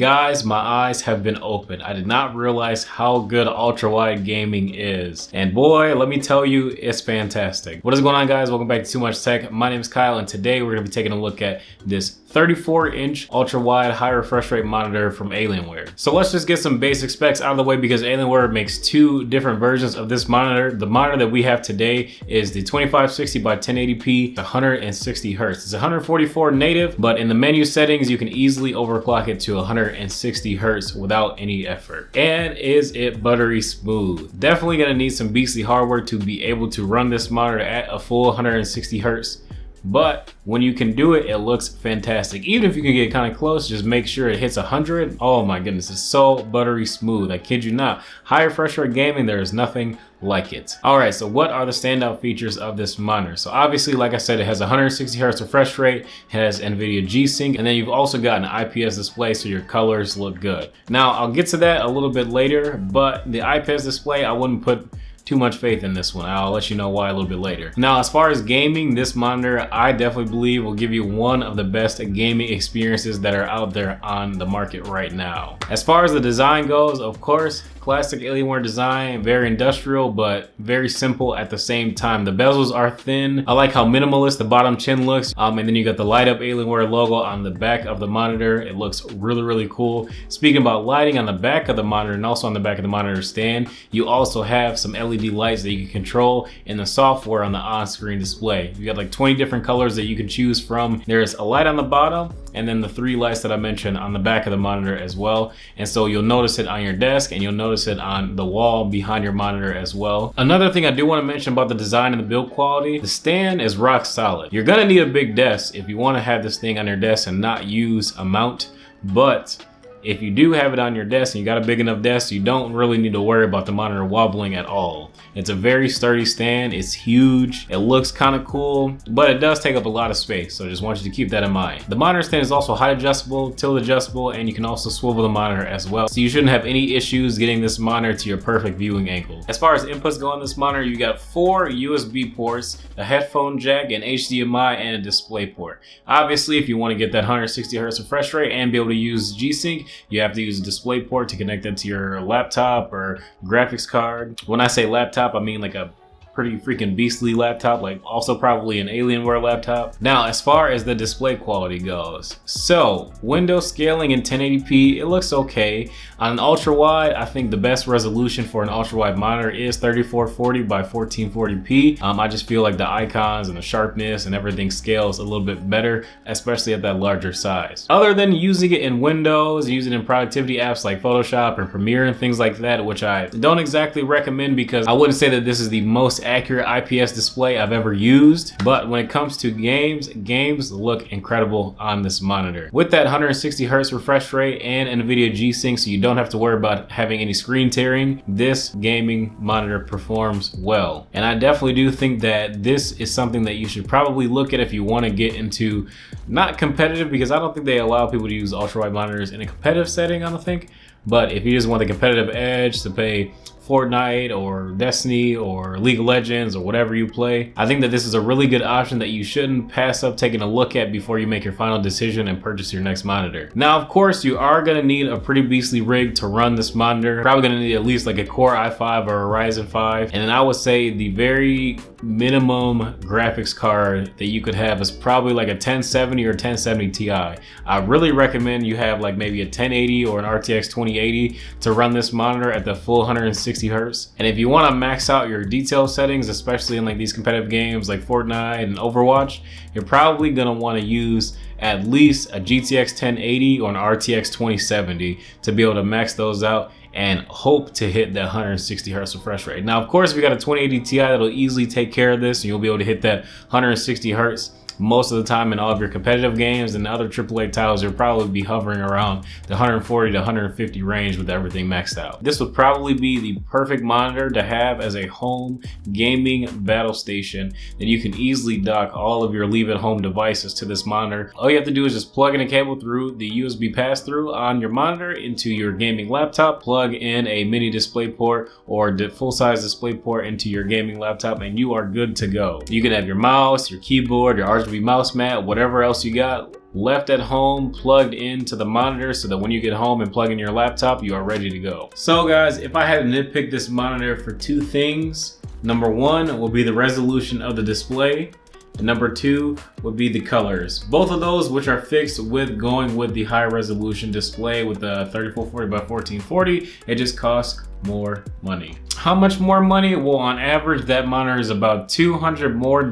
Guys, my eyes have been opened. I did not realize how good ultra-wide gaming is. And boy, let me tell you, it's fantastic. What is going on, guys? Welcome back to Too Much Tech. My name is Kyle, and today we're gonna be taking a look at this 34-inch ultra-wide high refresh rate monitor from Alienware. So let's just get some basic specs out of the way because Alienware makes two different versions of this monitor. The monitor that we have today is the 2560 by 1080p, 160 Hertz. It's 144 native, but in the menu settings, you can easily overclock it to 160 Hertz without any effort. And is it buttery smooth? Definitely gonna need some beastly hardware to be able to run this monitor at a full 160 Hertz. But when you can do it, it looks fantastic. Even if you can get kind of close, just make sure it hits 100. Oh my goodness, it's so buttery smooth. I kid you not. High refresh rate gaming, there is nothing like it. All right, so what are the standout features of this monitor? So obviously, like I said, it has 160 Hertz refresh rate, has NVIDIA G-Sync, and then you've also got an IPS display so your colors look good. Now, I'll get to that a little bit later, but the IPS display, I wouldn't put too much faith in this one. I'll let you know why a little bit later. Now, as far as gaming, this monitor, I definitely believe will give you one of the best gaming experiences that are out there on the market right now. As far as the design goes, of course, classic Alienware design, very industrial, but very simple at the same time. The bezels are thin. I like how minimalist the bottom chin looks. And then you got the light up Alienware logo on the back of the monitor. It looks really, really cool. Speaking about lighting, on the back of the monitor and also on the back of the monitor stand, you also have some LED lights that you can control in the software on the on-screen display. You got like 20 different colors that you can choose from. There's a light on the bottom, and then the three lights that I mentioned on the back of the monitor as well. And so you'll notice it on your desk and you'll notice it on the wall behind your monitor as well. Another thing I do want to mention about the design and the build quality, the stand is rock solid. You're gonna need a big desk if you want to have this thing on your desk and not use a mount, but if you do have it on your desk and you got a big enough desk, you don't really need to worry about the monitor wobbling at all. It's a very sturdy stand. It's huge. It looks kind of cool, but it does take up a lot of space. So I just want you to keep that in mind. The monitor stand is also height adjustable, tilt adjustable, and you can also swivel the monitor as well. So you shouldn't have any issues getting this monitor to your perfect viewing angle. As far as inputs go on this monitor, you got 4 USB ports, a headphone jack, an HDMI, and a display port. Obviously, if you want to get that 160 Hertz refresh rate and be able to use G-Sync, you have to use a display port to connect it to your laptop or graphics card. When I say laptop, I mean like a pretty freaking beastly laptop, like also probably an Alienware laptop. Now, as far as the display quality goes, so window scaling in 1080p, it looks okay. On an ultra wide, I think the best resolution for an ultra wide monitor is 3440 by 1440p. I just feel like the icons and the sharpness and everything scales a little bit better, especially at that larger size. Other than using it in Windows, using it in productivity apps like Photoshop and Premiere and things like that, which I don't exactly recommend because I wouldn't say that this is the most accurate IPS display I've ever used, but when it comes to games look incredible on this monitor. With that 160 Hertz refresh rate and NVIDIA G-Sync, so you don't have to worry about having any screen tearing, this gaming monitor performs well. And I definitely do think that this is something that you should probably look at if you want to get into, not competitive, because I don't think they allow people to use ultra wide monitors in a competitive setting, I don't think. But if you just want the competitive edge to play Fortnite or Destiny or League of Legends or whatever you play, I think that this is a really good option that you shouldn't pass up taking a look at before you make your final decision and purchase your next monitor. Now, of course, you are gonna need a pretty beastly rig to run this monitor. Probably gonna need at least like a Core i5 or a Ryzen 5. And then I would say the very minimum graphics card that you could have is probably like a 1070 or 1070 Ti. I really recommend you have like maybe a 1080 or an RTX 2080 to run this monitor at the full 160 Hertz. And if you want to max out your detail settings, especially in like these competitive games like Fortnite and Overwatch, you're probably gonna want to use at least a GTX 1080 or an RTX 2070 to be able to max those out and hope to hit that 160 Hertz refresh rate. Now, of course, if you got a 2080 Ti, that'll easily take care of this, and you'll be able to hit that 160 Hertz most of the time in all of your competitive games, and other AAA titles, you'll probably be hovering around the 140 to 150 range with everything maxed out. This would probably be the perfect monitor to have as a home gaming battle station. Then you can easily dock all of your leave-at-home devices to this monitor. All you have to do is just plug in a cable through the USB pass-through on your monitor into your gaming laptop, plug in a mini display port or full-size display port into your gaming laptop, and you are good to go. You can have your mouse, your keyboard, your RGB mouse mat, whatever else you got. left at home plugged into the monitor so that when you get home and plug in your laptop, you are ready to go. So guys, if I had to nitpick this monitor for two things, number one will be the resolution of the display. And number two would be the colors. Both of those which are fixed with going with the high resolution display with the 3440 by 1440, it just costs more money. How much more money? Well, on average, that monitor is about $200 more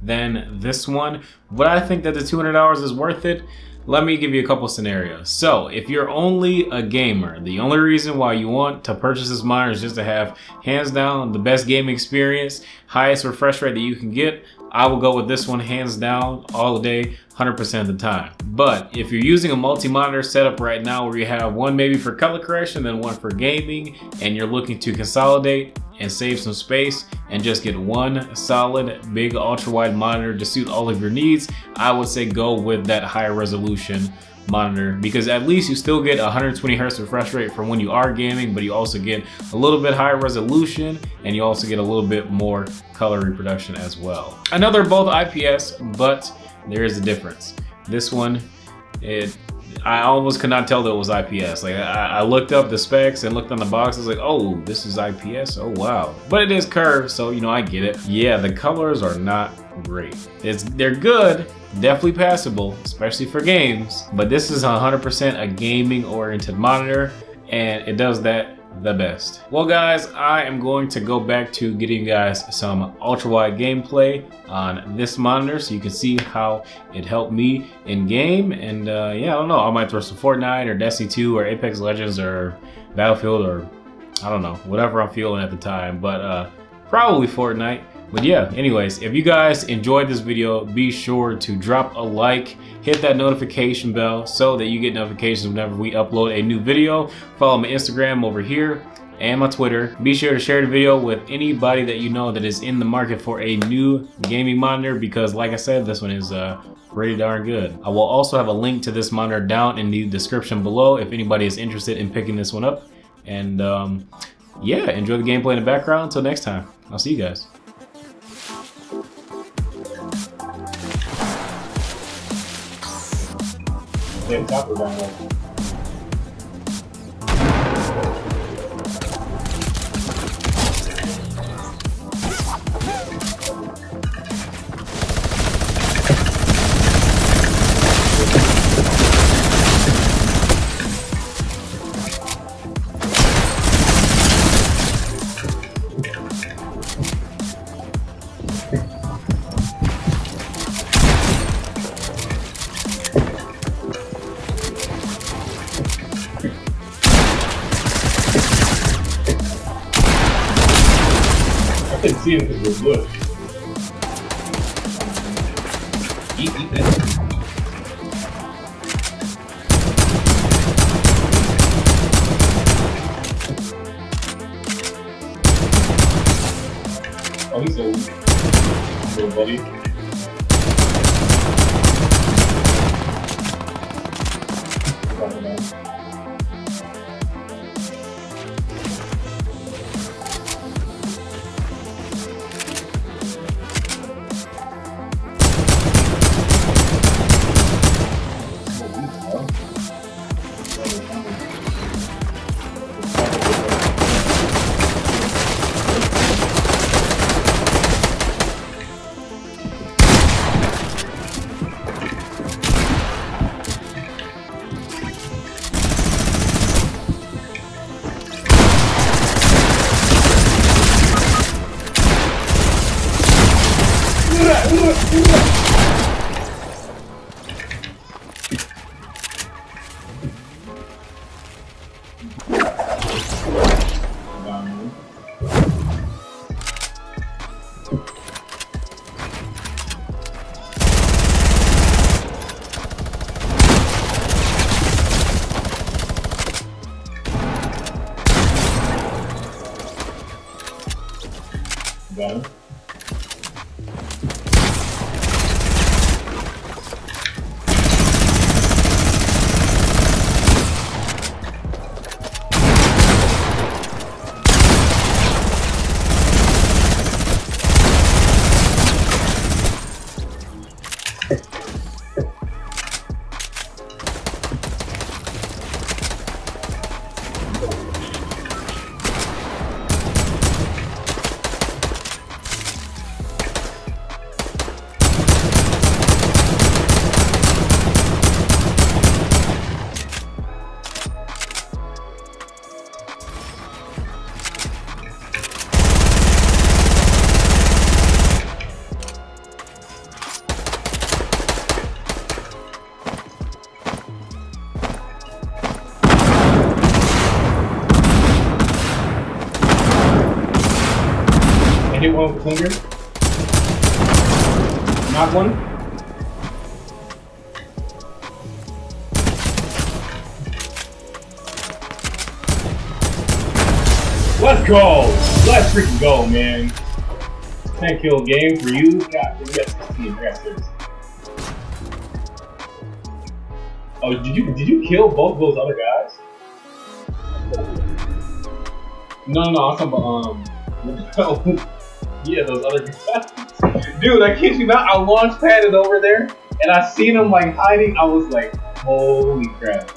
than this one. But I think that the $200 is worth it. Let me give you a couple scenarios. So if you're only a gamer, the only reason why you want to purchase this monitor is just to have hands down the best gaming experience, highest refresh rate that you can get, I will go with this one hands down all day, 100% of the time. But if you're using a multi-monitor setup right now where you have one maybe for color correction, then one for gaming, and you're looking to consolidate and save some space and just get one solid big ultra-wide monitor to suit all of your needs, I would say go with that higher resolution monitor, because at least you still get 120 Hz refresh rate for when you are gaming, but you also get a little bit higher resolution and you also get a little bit more color reproduction as well. I know they're both IPS, but there is a difference. This one, I almost could not tell that it was IPS. Like I looked up the specs and looked on the box. I was like, oh, this is IPS. Oh wow. But it is curved, so you know I get it. Yeah, the colors are not great. They're good, definitely passable, especially for games. But this is 100% a gaming oriented monitor, and it does that the best. Well guys, I am going to go back to getting you guys some ultra wide gameplay on this monitor so you can see how it helped me in game. And yeah, I don't know, I might throw some Fortnite or Destiny 2 or Apex Legends or Battlefield or I don't know, whatever I'm feeling at the time, but probably Fortnite. But yeah, anyways, if you guys enjoyed this video, be sure to drop a like, hit that notification bell so that you get notifications whenever we upload a new video. Follow my Instagram over here and my Twitter. Be sure to share the video with anybody that you know that is in the market for a new gaming monitor, because like I said, this one is pretty darn good. I will also have a link to this monitor down in the description below if anybody is interested in picking this one up. And yeah, enjoy the gameplay in the background. Until next time, I'll see you guys. Yeah, top or down low. I couldn't see him because it was wood. Eat that. Oh, he's so weak. Little buddy. going for Hunger. Knock one. Let's go! Let's freaking go, man. 10 kill game for you. God, you got 16 wrestlers. Oh, did you kill both those other guys? No, I'm talking about yeah, those other guys. Dude, I kid you not, I launch padded over there and I seen them like hiding. I was like, holy crap.